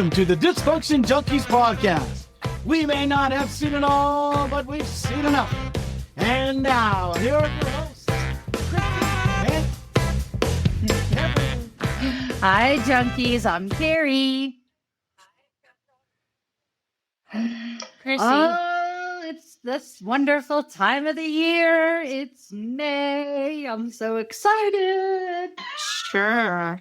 Welcome to the Dysfunction Junkies podcast. We may not have seen it all, but we've seen enough. And now, here are your hosts, Kristen and Kevin. Hi, Junkies. I'm Carrie. Chrissy. Oh, it's this wonderful time of the year. It's May. I'm so excited. Sure.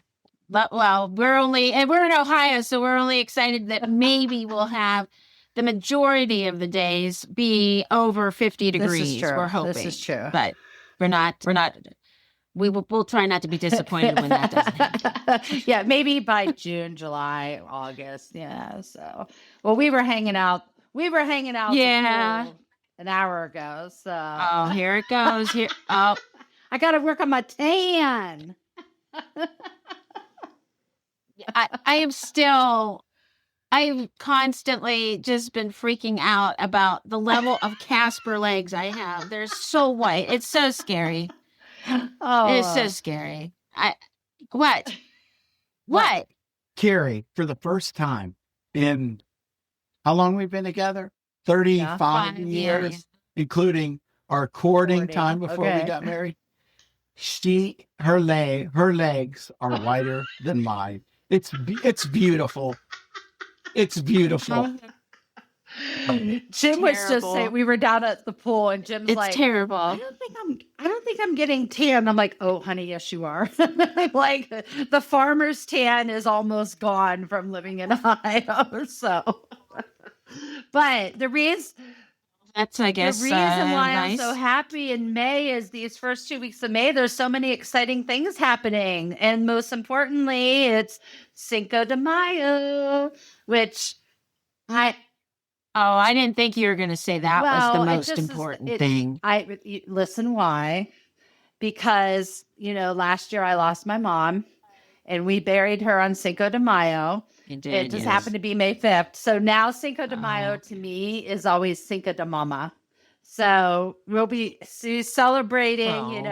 But, well, we're in Ohio, so we're only excited that maybe we'll have the majority of the days be over 50 degrees. This is true. We're hoping. This is true. But we'll try not to be disappointed when that doesn't happen. Yeah, maybe by June, July, August. Yeah. So, well, we were hanging out. Yeah. The pool an hour ago. So, Oh, here it goes. Oh, I got to work on my tan. I've constantly just been freaking out about the level of Casper legs I have. They're so white. It's so scary. Oh, It's so scary. What? Carrie, for the first time in how long we've been together? 35 5 years, years. including our courting Courting, time before okay. we got married. Her legs are whiter than mine. It's beautiful. It's beautiful. Jim was just terrible. saying, we were down at the pool and Jim's It's like, terrible. I don't think I'm getting tan. I'm like, oh, honey, yes, you are. Like the farmer's tan is almost gone from living in Ohio. So, but the reason That's, I guess, why I'm nice. so happy in May is these first 2 weeks of May, there's so many exciting things happening. And most importantly, it's Cinco de Mayo, which I didn't think you were going to say that was the it most just is- important thing. Listen, why? Because, last year I lost my mom and we buried her on Cinco de Mayo. It just happened to be May 5th. So now Cinco de Mayo to me is always Cinco de Mama. So we'll be celebrating,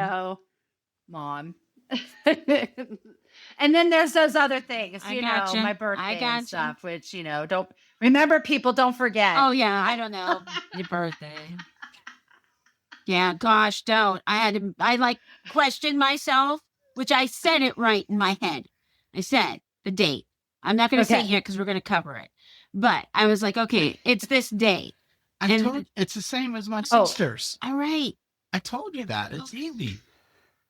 Mom. And then there's those other things, gotcha. my birthday I and gotcha. stuff, which, don't remember, people, don't forget. Oh, yeah, I don't know. Your birthday. Yeah, gosh, don't. I questioned myself, which I said it right in my head. I said the date. I'm not going to say Okay. here because we're going to cover it. But I was like, okay, it's this date. It's the same as my sisters. All right. I told you that. It's easy.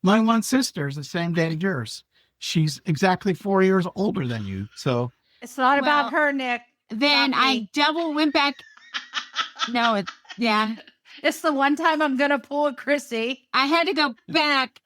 My one sister is the same day as yours. She's exactly 4 years older than you. So It's not about her, Nick. Then Not I me. double went back. No, yeah. It's the one time I'm going to pull a Chrissy. I had to go back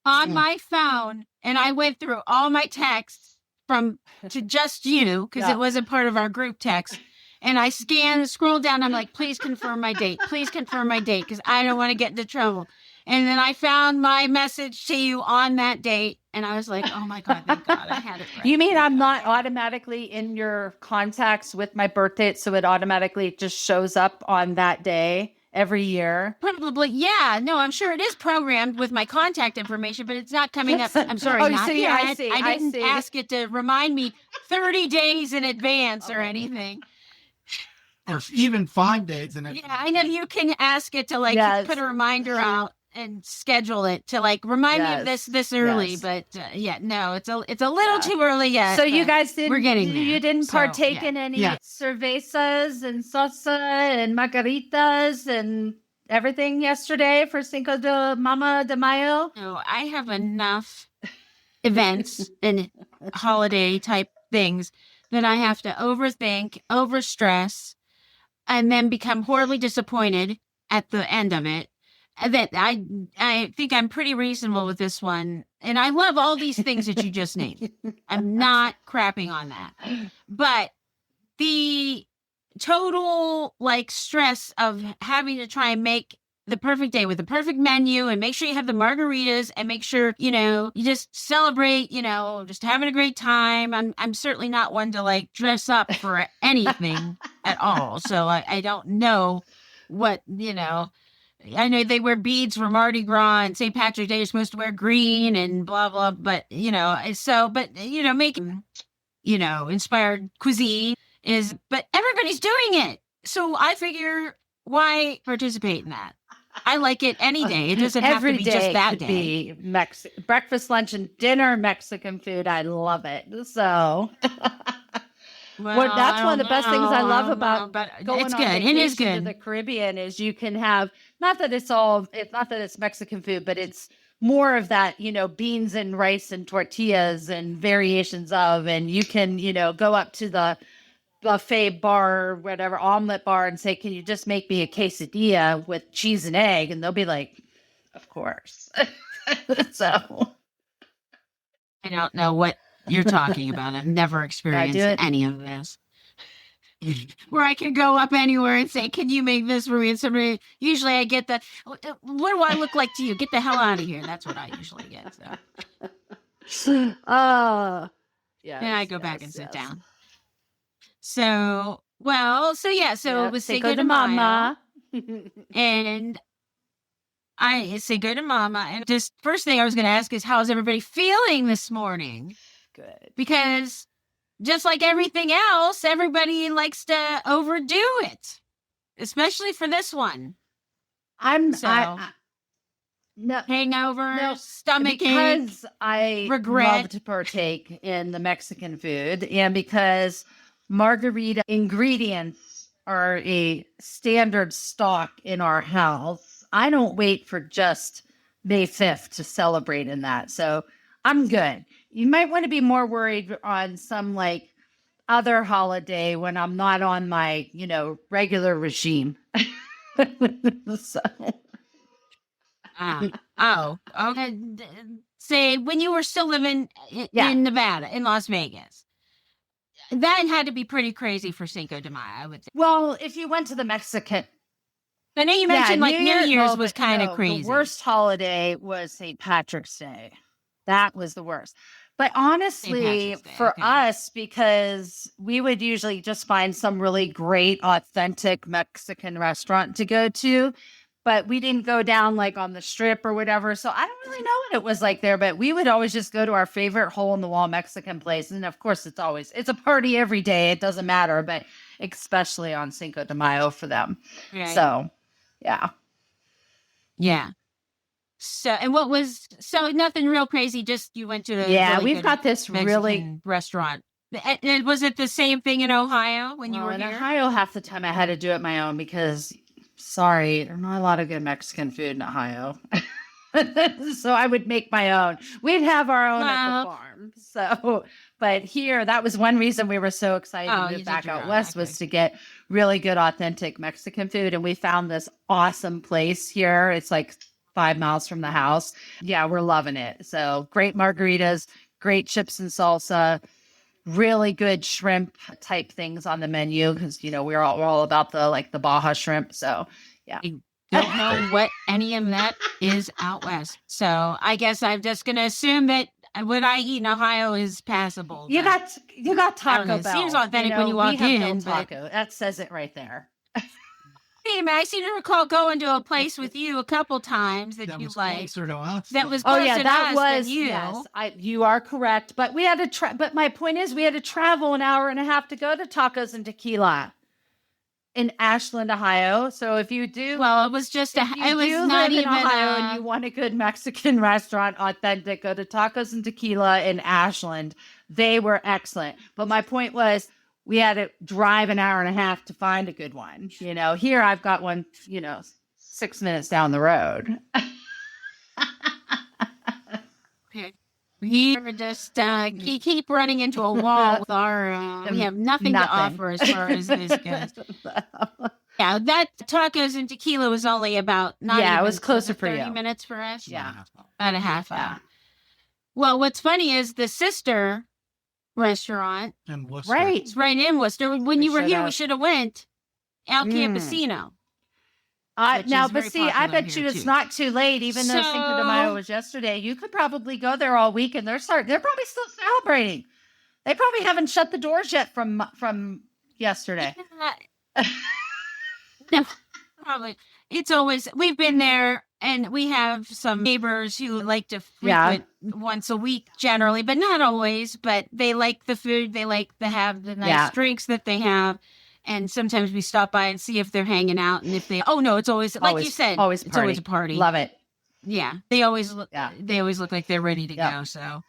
on my phone and I went through all my texts to just you because Yeah. it wasn't part of our group text. And I scrolled down. I'm like, please confirm my date. Please confirm my date because I don't want to get into trouble. And then I found my message to you on that date. And I was like, oh my God, thank God I had it right. You mean I'm not automatically in your contacts with my birthday, so it automatically just shows up on that day every year? Probably, yeah. No, I'm sure it is programmed with my contact information, but it's not coming up. I'm sorry, Oh, not see, yet. I see, I didn't see. ask it to remind me 30 days in advance or anything. or even 5 days in it. Yeah, I know you can ask it to Yes. put a reminder out and schedule it to remind me of this early. Yes. But no, it's a little too early yet. So you but guys didn't, we're getting there. you didn't So, partake yeah. in any Yeah. cervezas and salsa and margaritas and everything yesterday for Cinco de Mama de Mayo? No, I have enough events and holiday type things that I have to overthink, overstress, and then become horribly disappointed at the end of it. And that I think I'm pretty reasonable with this one. And I love all these things that you just named. I'm not crapping on that. But the total stress of having to try and make the perfect day with the perfect menu and make sure you have the margaritas and make sure, you just celebrate, just having a great time. I'm certainly not one to dress up for anything at all. So I don't know what, I know they wear beads for Mardi Gras and St. Patrick's Day, you're supposed to wear green and blah, blah. But, making, inspired cuisine but everybody's doing it. So I figure, why participate in that? I like it any day. It doesn't have to be just that could day. Be breakfast, lunch, and dinner Mexican food. I love it. So Well, that's one of the best things I love about but going it's on good. It is vacation to good. the Caribbean is you can have not that it's Mexican food, but it's more of that, beans and rice and tortillas and variations of, and you can, go up to the buffet bar, whatever, omelet bar and say, can you just make me a quesadilla with cheese and egg? And they'll be like, of course. So I don't know what you're talking about. I've never experienced any of this. Where I can go up anywhere and say, can you make this for me? And somebody, usually I get the, what do I look like to you? Get the hell out of here. That's what I usually get. So. Yeah. And I go back and sit down. So it was Cinco de Mama. And I Cinco de Mama. And just first thing I was going to ask is, how's everybody feeling this morning? Good. Because just like everything else, everybody likes to overdo it, especially for this one. Hangover, stomach ache, because I regret. love to partake in the Mexican food, and because margarita ingredients are a standard stock in our house, I don't wait for just May 5th to celebrate in that. So I'm good. You might want to be more worried on some other holiday when I'm not on my, regular regime. So. Okay. Say when you were still living in Nevada, in Las Vegas, that had to be pretty crazy for Cinco de Mayo, I would think. Well, if you went to the Mexican, I know you mentioned New Year's was kind of crazy. The worst holiday was St. Patrick's Day. That was the worst. But honestly, for us, because we would usually just find some really great, authentic Mexican restaurant to go to, but we didn't go down on the strip or whatever. So I don't really know what it was like there, but we would always just go to our favorite hole-in-the-wall Mexican place. And of course, it's a party every day. It doesn't matter, but especially on Cinco de Mayo for them. Right. So, yeah. Yeah. So, and nothing real crazy, just you went to we've got this Mexican really restaurant. And was it the same thing in Ohio when you were in here? Ohio, half the time I had to do it my own because, sorry, there's not a lot of good Mexican food in Ohio. So I would make my own. We'd have our own at the farm. So, but here, that was one reason we were so excited to move back out west was to get really good, authentic Mexican food. And we found this awesome place here. It's 5 miles from the house. Yeah, we're loving it. So great margaritas, great chips and salsa, really good shrimp type things on the menu because, we're all about the Baja shrimp. So, yeah. I don't know what any of that is out west. So I guess I'm just going to assume that what I eat in Ohio is passable. You got Taco Bell. It seems authentic when you walk in. Taco. That says it right there. I seem to recall going to a place with you a couple times that you liked. Closer to us. That was closer to us than you. Yes, you are correct. But we had to but my point is we had to travel an hour and a half to go to Tacos and Tequila in Ashland, Ohio. So if you do, it was just it was not even Ohio and you want a good Mexican restaurant, authentic, go to Tacos and Tequila in Ashland. They were excellent. But my point was, we had to drive an hour and a half to find a good one. Here I've got one, 6 minutes down the road. Okay. We just keep running into a wall with our, we have nothing to offer as far as this goes. Yeah, that Tacos and Tequila was only about it was closer for 30 you. minutes for us. Yeah. About a half hour. Well, what's funny is the sister restaurant. Right. It's right in Worcester. When you were here, we should have went El Campesino. I bet you it's not too late, even though Cinco de Mayo was yesterday. You could probably go there all week and they're probably still celebrating. They probably haven't shut the doors yet from yesterday. No, probably. It's always, we've been there And we have some neighbors who like to frequent once a week generally, but not always. But they like the food. They like to have the nice drinks that they have. And sometimes we stop by and see if they're hanging out. And if they, it's always, like you said, it's always a party. Love it. Yeah. They always look like they're ready to go. So,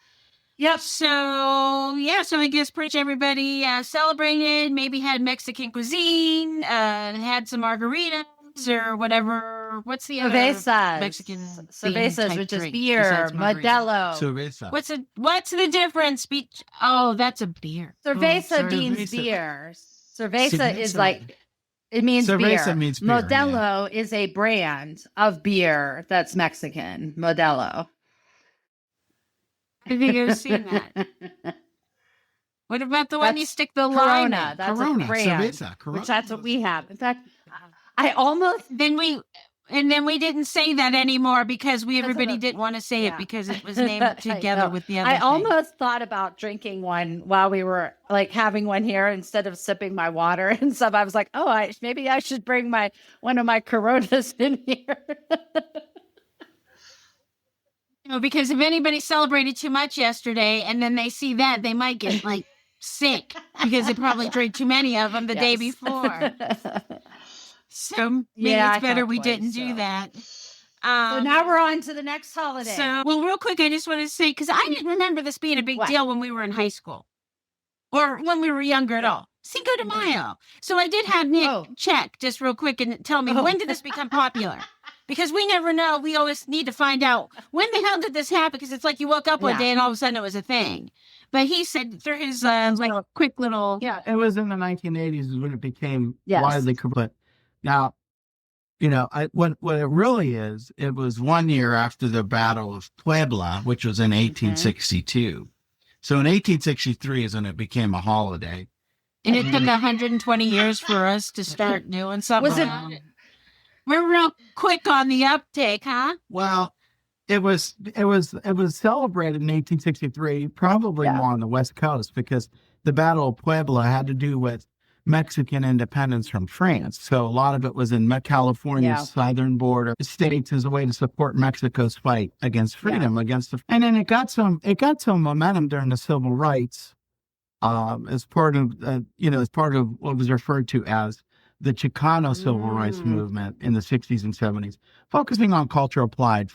yep. So I guess pretty much everybody celebrated, maybe had Mexican cuisine, had some margaritas or whatever. What's the other Mexican cervezas, which is beer, Modelo. Cerveza. What's the difference? That's a beer. Cerveza means beer. Cerveza is like, it means Cerveza beer. means beer. Modelo is a brand of beer that's Mexican. Modelo. I think I've seen that. What about the one you stick the Corona? lime in? That's Corona. a brand, Cerveza. Corona. which that's what we have. In fact, I almost then we didn't say that anymore because everybody didn't want to say it because it was named together with the other. I almost thought about drinking one while we were like having one here instead of sipping my water and stuff. I was like, maybe I should bring one of my Coronas in here. Because if anybody celebrated too much yesterday and then they see that, they might get like sick because they probably drank too many of them the day before. So maybe it's better we didn't do that. So now we're on to the next holiday. Real quick, I just want to say, because I didn't remember this being a big deal when we were in high school or when we were younger at all. Cinco de Mayo. So I did have Nick check just real quick and tell me, when did this become popular? Because we never know. We always need to find out, when the hell did this happen? Because it's like you woke up one day and all of a sudden it was a thing. But he said through his quick little... Yeah, it was in the 1980s is when it became widely covered. Now, what it really is, it was 1 year after the Battle of Puebla, which was in 1862. So in 1863 is when it became a holiday. And it took 120 years for us to start doing something. We're real quick on the uptake, huh? Well, it was celebrated in 1863, probably more on the West Coast, because the Battle of Puebla had to do with Mexican independence from France. So a lot of it was in California's southern border states as a way to support Mexico's fight against freedom, and then it got some momentum during the civil rights, as part of what was referred to as the Chicano civil rights movement in the 60s and 70s, focusing on cultural pride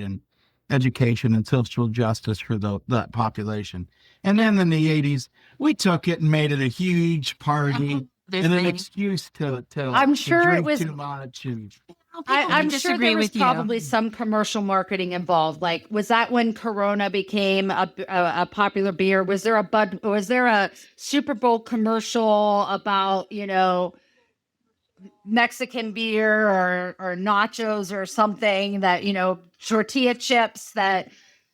and education and social justice for that population. And then in the 80s, we took it and made it a huge party and an excuse to I'm sure drink it was too much. And I'm sure there was probably some commercial marketing involved. Like, was that when Corona became a popular beer? Was there a Super Bowl commercial about, Mexican beer or nachos or something that, tortilla chips that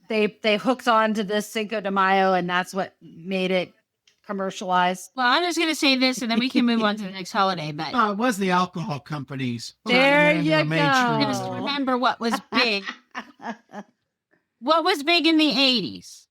they hooked on to this Cinco de Mayo, and that's what made it commercialized? Well, I'm just going to say this, and then we can move on to the next holiday. But it was the alcohol companies. There you go. Just remember what was big. What was big in the 80s?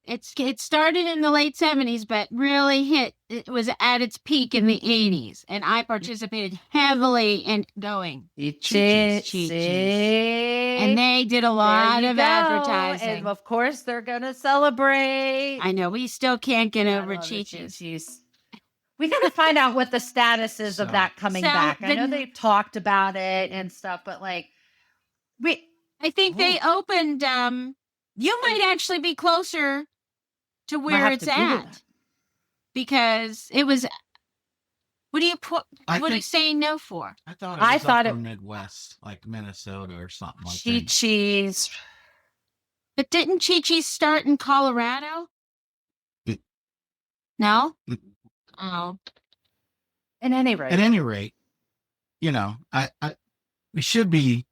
It started in the late 70s, but really it was at its peak in the 80s. And I participated heavily in going. Chi-Chi's. And they did a lot of advertising. And of course, they're going to celebrate. I know. We still can't get over Chi-Chi's. We got to find out what the status is of that coming back. I know they've talked about it and stuff, but I think they opened, you might actually be closer to where it's at, because it was. What are you saying no for? I thought it was Midwest, like Minnesota or something like that. Chi-Chi's. But didn't Chi-Chi's start in Colorado? No. Oh. At any rate, we should be,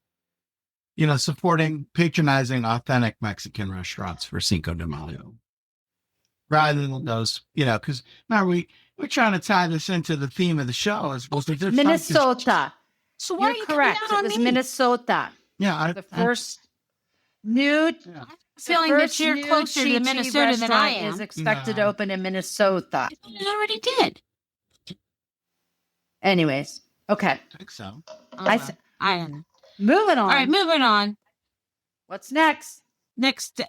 supporting, patronizing authentic Mexican restaurants for Cinco de Mayo, rather than those, because remember we're trying to tie this into the theme of the show as well. Minnesota. So why are you correct? It was Minnesota. Yeah, the first new. Yeah. Feeling that you're closer to Minnesota than I am. Is expected to open in Minnesota. It already did. Anyways, okay. I think so. I don't know. Moving on. All right, moving on. What's next?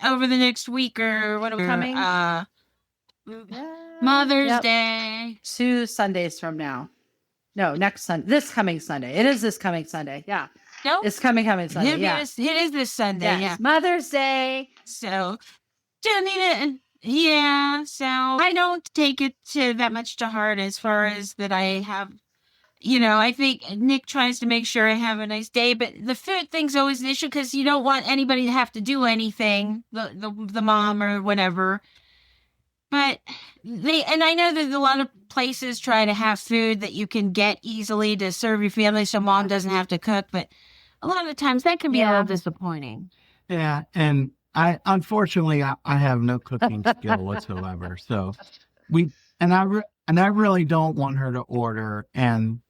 Over the next week or whatever. Coming? Mother's Day. 2 Sundays from now. No, next Sunday. This coming Sunday. It is this coming Sunday. Yeah. No, it's coming Sunday. It is this Sunday. Yes. Yeah, Mother's Day. So, don't need it. Yeah. So I don't take it that much to heart as far as that I have. I think Nick tries to make sure I have a nice day, but the food thing's always an issue because you don't want anybody to have to do anything, the mom or whatever. But I know that a lot of places try to have food that you can get easily to serve your family so mom doesn't have to cook, but a lot of times that can be a little disappointing. Yeah, and unfortunately I have no cooking skill whatsoever. So I really don't want her to order, and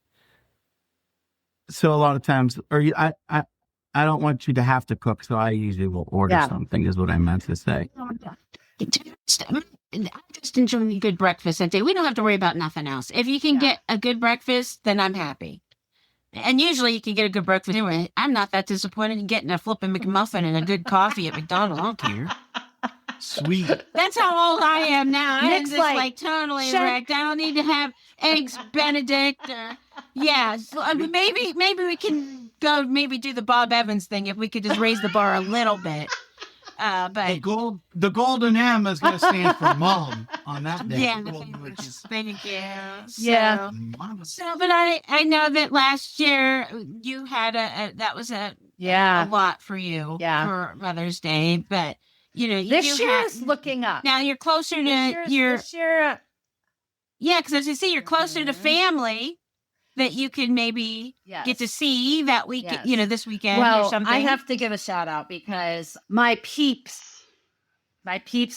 so a lot of times, I don't want you to have to cook, so I usually will order something, is what I meant to say. I just enjoy a good breakfast that day. We don't have to worry about nothing else. If you can get a good breakfast, then I'm happy. And usually you can get a good breakfast anyway. I'm not that disappointed in getting a flipping McMuffin and a good coffee at McDonald's. I don't care. Sweet. That's how old I am now. Nick's I'm just like totally wrecked. I don't need to have eggs Benedict. So, maybe we can go do the Bob Evans thing if we could just raise the bar a little bit. But the golden M is going to stand for mom on that day. Yeah, thank you. So, but I know that last year you had that was a lot for you for Mother's Day, but this year is looking up. Now you're closer to this year. Yeah, because as you see, you're closer to family that you can maybe get to see that week, this weekend or something. I have to give a shout out because my peeps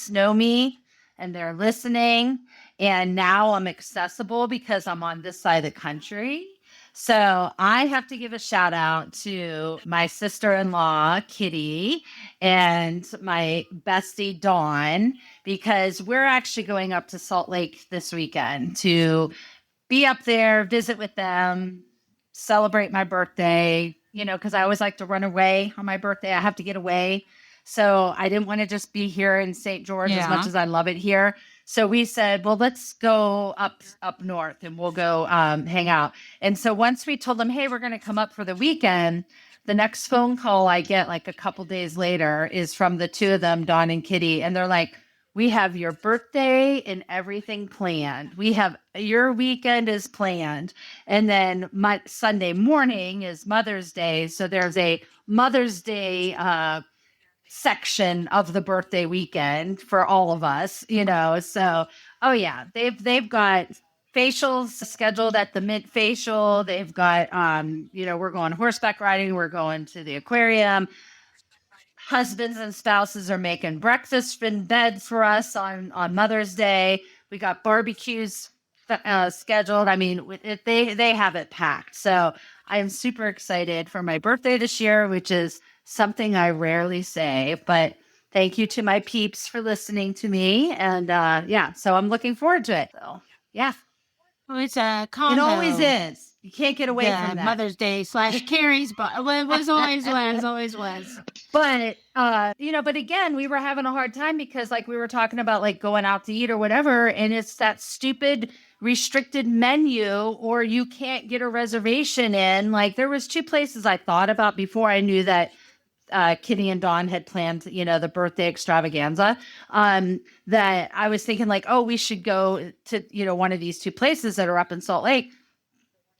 know me and they're listening, and now I'm accessible because I'm on this side of the country. So I have to give a shout out to my sister-in-law, Kitty, and my bestie, Dawn, because we're actually going up to Salt Lake this weekend to be up there, visit with them, celebrate my birthday, because I always like to run away on my birthday. I have to get away. So I didn't want to just be here in St. George as much as I love it here. So we said, well, let's go up north and we'll go hang out. And so once we told them, hey, we're going to come up for the weekend, the next phone call I get like a couple days later is from the two of them, Dawn and Kitty. And they're like, we have your birthday and everything planned. Your weekend is planned. And then my Sunday morning is Mother's Day. So there's a Mother's Day section of the birthday weekend for all of us, So, they've got facials scheduled at the Mint Facial. They've got, we're going horseback riding. We're going to the aquarium. Husbands and spouses are making breakfast in bed for us on Mother's Day. We got barbecues scheduled. I mean, they have it packed. So I am super excited for my birthday this year, which is something I rarely say. But thank you to my peeps for listening to me. And so I'm looking forward to it. So, yeah. Well, it's a combo. It always is. You can't get away from that. Mother's Day / Carrie's, but it was always was. But, but again, we were having a hard time because like we were talking about like going out to eat or whatever. And it's that stupid restricted menu or you can't get a reservation in. Like there was 2 places I thought about before I knew that Kitty and Dawn had planned, the birthday extravaganza, that I was thinking like, oh, we should go to, one of these 2 places that are up in Salt Lake.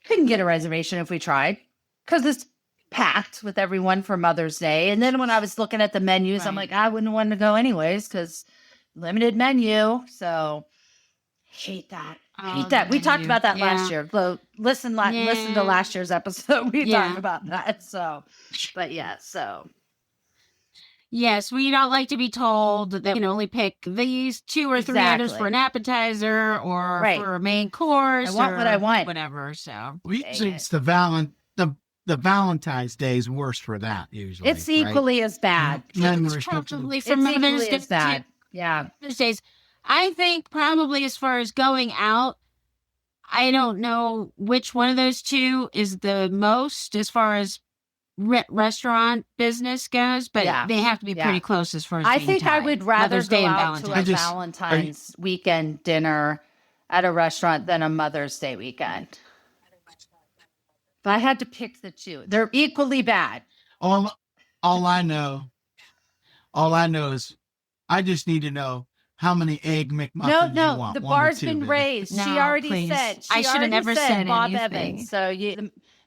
Couldn't get a reservation if we tried because it's packed with everyone for Mother's Day. And then when I was looking at the menus, I'm like, I wouldn't want to go anyways because limited menu. So hate that. We talked about that last year. So listen to last year's episode. We talked about that. So, but so. Yes, we don't like to be told that we can only pick these 2 or 3 items for an appetizer or for a main course. I want what I want. Whatever. So usually it's the Valentine's Day is worse for that. Usually it's equally as bad. It's probably for Mother's Day. Bad. Yeah, Mother's Days. I think probably as far as going out, I don't know which one of those 2 is the most as far as restaurant business goes, but Yeah. they have to be Yeah. pretty close as far as I being think I tied. would rather Mother's go Day and out to a Valentine's. Valentine's weekend dinner at a restaurant than a Mother's Day weekend. If I had to pick the two, they're equally bad. All I know is I just need to know how many egg McMuffins you want. The 1 or bar's 2, been baby. raised. She No, already please. said. I should have never said Bob anything. Evans. So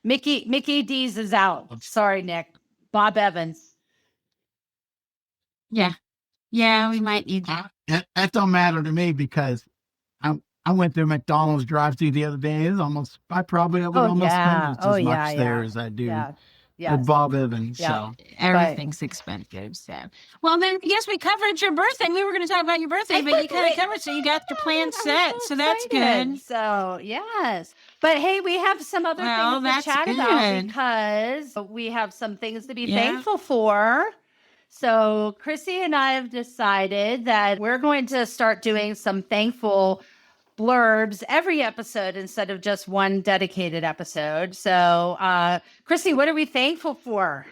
Mickey D's is out. Sorry, Nick. Bob Evans. Yeah. Yeah, we might need That don't matter to me because I went through McDonald's drive-through the other day. It was I probably would almost spend just as much there as I do at Bob Evans. So everything's expensive. So, well, then yes, we covered your birthday. We were going to talk about your birthday, but you kind of covered, so you got your plan set. So that's good. So yes, but hey, we have some other things to chat about because we have some things to be thankful for. So Chrissy and I have decided that we're going to start doing some thankful blurbs every episode instead of just one dedicated episode. So, Chrissy, what are we thankful for?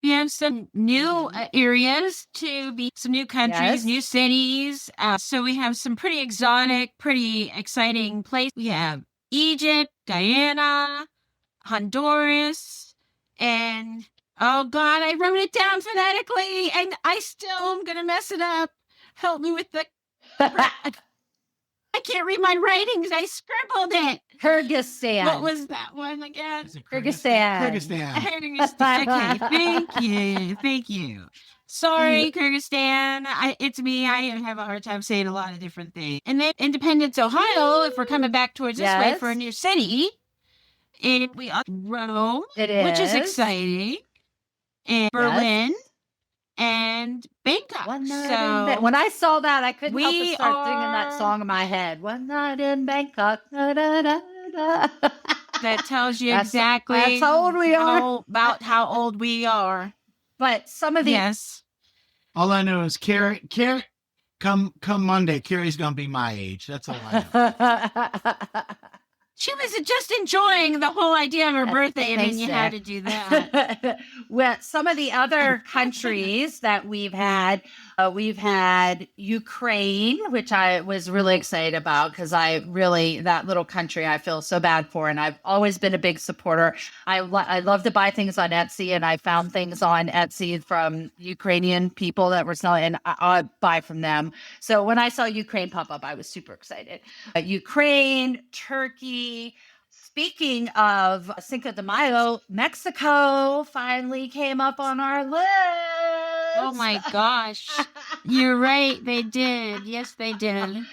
We have some new areas to be, some new countries, new cities. So we have some pretty exotic, pretty exciting places. We have Egypt, Guyana, Honduras, and oh God, I wrote it down phonetically and I still am going to mess it up. Help me with the... I can't read my writings. I scribbled it. Kyrgyzstan. What was that one again? Kyrgyzstan. Okay, thank you. Sorry, Kyrgyzstan. It's me. I have a hard time saying a lot of different things. And then Independence, Ohio, if we're coming back towards this way for a new city. And we are Rome, which is exciting. And Berlin. And Bangkok. When I saw that, I couldn't help but start singing that song in my head. One night in Bangkok. Da, da, da, da. That tells you exactly that's how old we are. About how old we are. But some of the all I know is Carrie. Come Monday, Carrie's gonna be my age. That's all I know. She was just enjoying the whole idea of her birthday, and then you had to do that. Well, some of the other countries that we've had Ukraine, which I was really excited about because that little country I feel so bad for, and I've always been a big supporter. I love to buy things on Etsy, and I found things on Etsy from Ukrainian people that were selling, and I buy from them. So when I saw Ukraine pop up, I was super excited. Ukraine, Turkey. Speaking of Cinco de Mayo, Mexico finally came up on our list. Oh my gosh. You're right. They did. Yes, they did.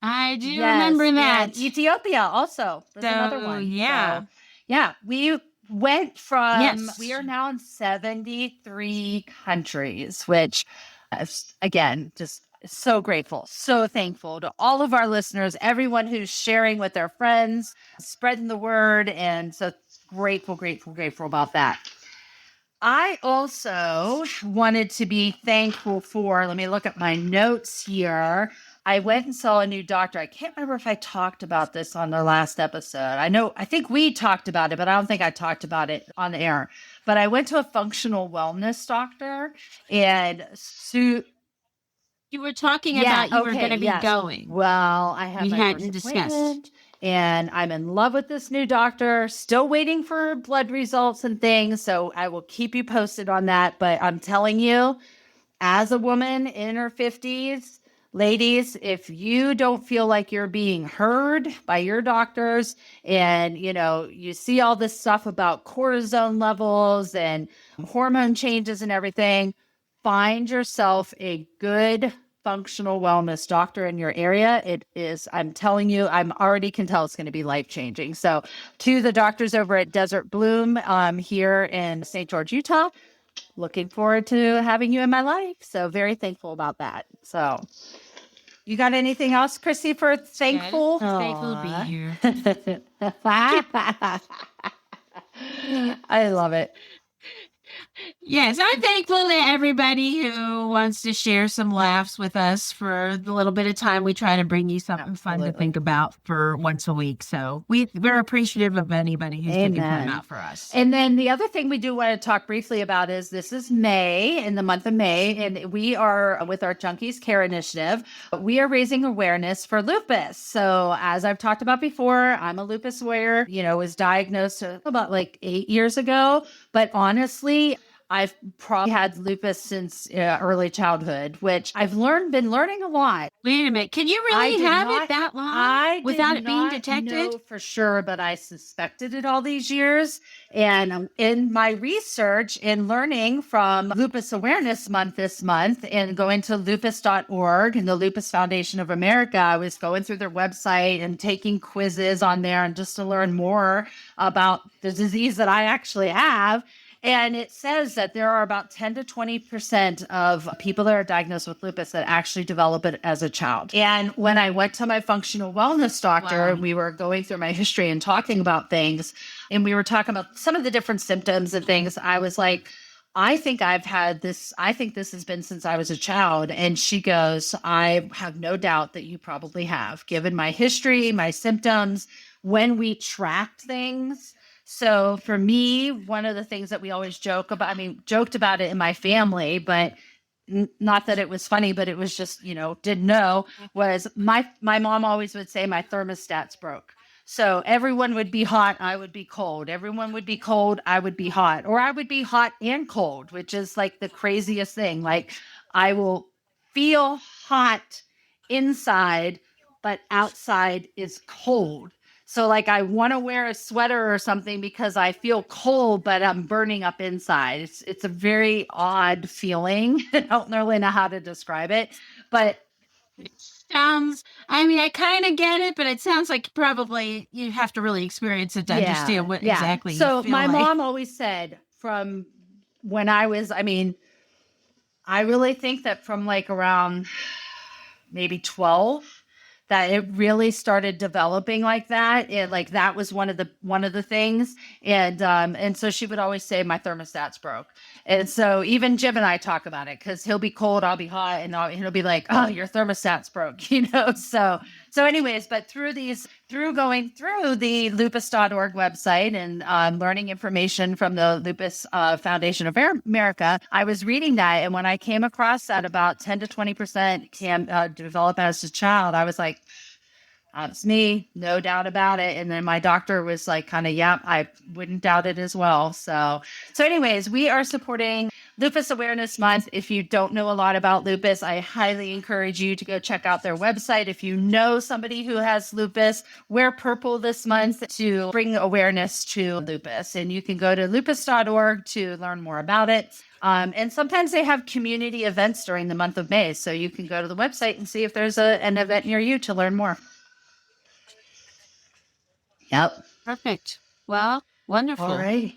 I do remember that. And Ethiopia also. There's another one. Yeah. So, yeah. We went from, we are now in 73 countries, which, again, just so grateful, so thankful to all of our listeners, everyone who's sharing with their friends, spreading the word. And so grateful about that. I also wanted to be thankful for, let me look at my notes here. I went and saw a new doctor. I can't remember if I talked about this on the last episode. I think we talked about it, but I don't think I talked about it on the air. But I went to a functional wellness doctor, and you were talking about you were going to be going. Well, I have my first appointment, and I'm in love with this new doctor. Still waiting for blood results and things, so I will keep you posted on that. But I'm telling you, as a woman in her 50s, ladies, if you don't feel like you're being heard by your doctors, and you see all this stuff about cortisone levels and hormone changes and everything, find yourself a good functional wellness doctor in your area. It is, I'm telling you, I'm already can tell it's going to be life-changing. So to the doctors over at Desert Bloom here in St. George, Utah, looking forward to having you in my life. So very thankful about that. So you got anything else, Chrissy, for thankful? Thankful to be here. I love it. Yes, I'm thankful to everybody who wants to share some laughs with us for the little bit of time we try to bring you something fun to think about for once a week. So we're appreciative of anybody who's taking time out for us. And then the other thing we do want to talk briefly about is this is May, in the month of May, and we are with our Junkies Care Initiative. We are raising awareness for lupus. So as I've talked about before, I'm a lupus warrior, was diagnosed about like 8 years ago. But honestly, I've probably had lupus since early childhood, which I've been learning a lot. Wait a minute. Can you really have it that long without it being detected? I know for sure, but I suspected it all these years. And in my research and learning from Lupus Awareness Month this month and going to lupus.org and the Lupus Foundation of America, I was going through their website and taking quizzes on there and just to learn more about the disease that I actually have. And it says that there are about 10 to 20% of people that are diagnosed with lupus that actually develop it as a child. And when I went to my functional wellness doctor, and we were going through my history and talking about things, and we were talking about some of the different symptoms and things, I was like, I think I've had this. I think this has been since I was a child. And she goes, I have no doubt that you probably have, given my history, my symptoms, when we tracked things. So for me, one of the things that we always joked about it in my family, but not that it was funny, but it was just, didn't know, was my mom always would say my thermostat's broke. So everyone would be hot, I would be cold. Everyone would be cold, I would be hot. Or I would be hot and cold, which is like the craziest thing. Like I will feel hot inside, but outside is cold. So like I want to wear a sweater or something because I feel cold, but I'm burning up inside. It's a very odd feeling. I don't really know how to describe it, but it sounds, I kind of get it, but it sounds like probably you have to really experience it to understand what exactly you feel my like. mom always said from when I was, I really think that from like around maybe 12, that it really started developing like that. And like that was one of the things. And so she would always say my thermostat's broke. And so even Jim and I talk about it because he'll be cold, I'll be hot, and he'll be like, oh, your thermostat's broke, So anyways, but through going through the lupus.org website and learning information from the Lupus Foundation of America, I was reading that. And when I came across that about 10 to 20% can develop as a child, I was like, it's me, no doubt about it. And then my doctor was like, I wouldn't doubt it as well. So anyways, we are supporting Lupus Awareness Month. If you don't know a lot about lupus, I highly encourage you to go check out their website. If you know somebody who has lupus, wear purple this month to bring awareness to lupus. And you can go to lupus.org to learn more about it. And sometimes they have community events during the month of May. So you can go to the website and see if there's an event near you to learn more. Yep. Perfect. Well, wonderful. All right.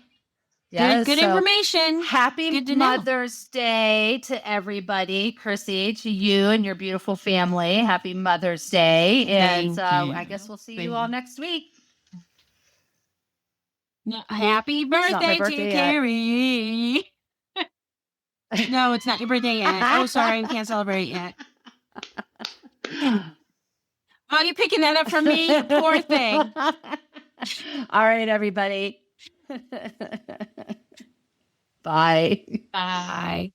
Yeah, good information. Happy Mother's Day to everybody. Chrissy, to you and your beautiful family. Happy Mother's Day. And I guess we'll see you all next week. Happy birthday to Carrie. No, it's not your birthday yet. Oh, sorry, we can't celebrate yet. Oh, you're picking that up from me? You poor thing. All right, everybody. Bye. Bye.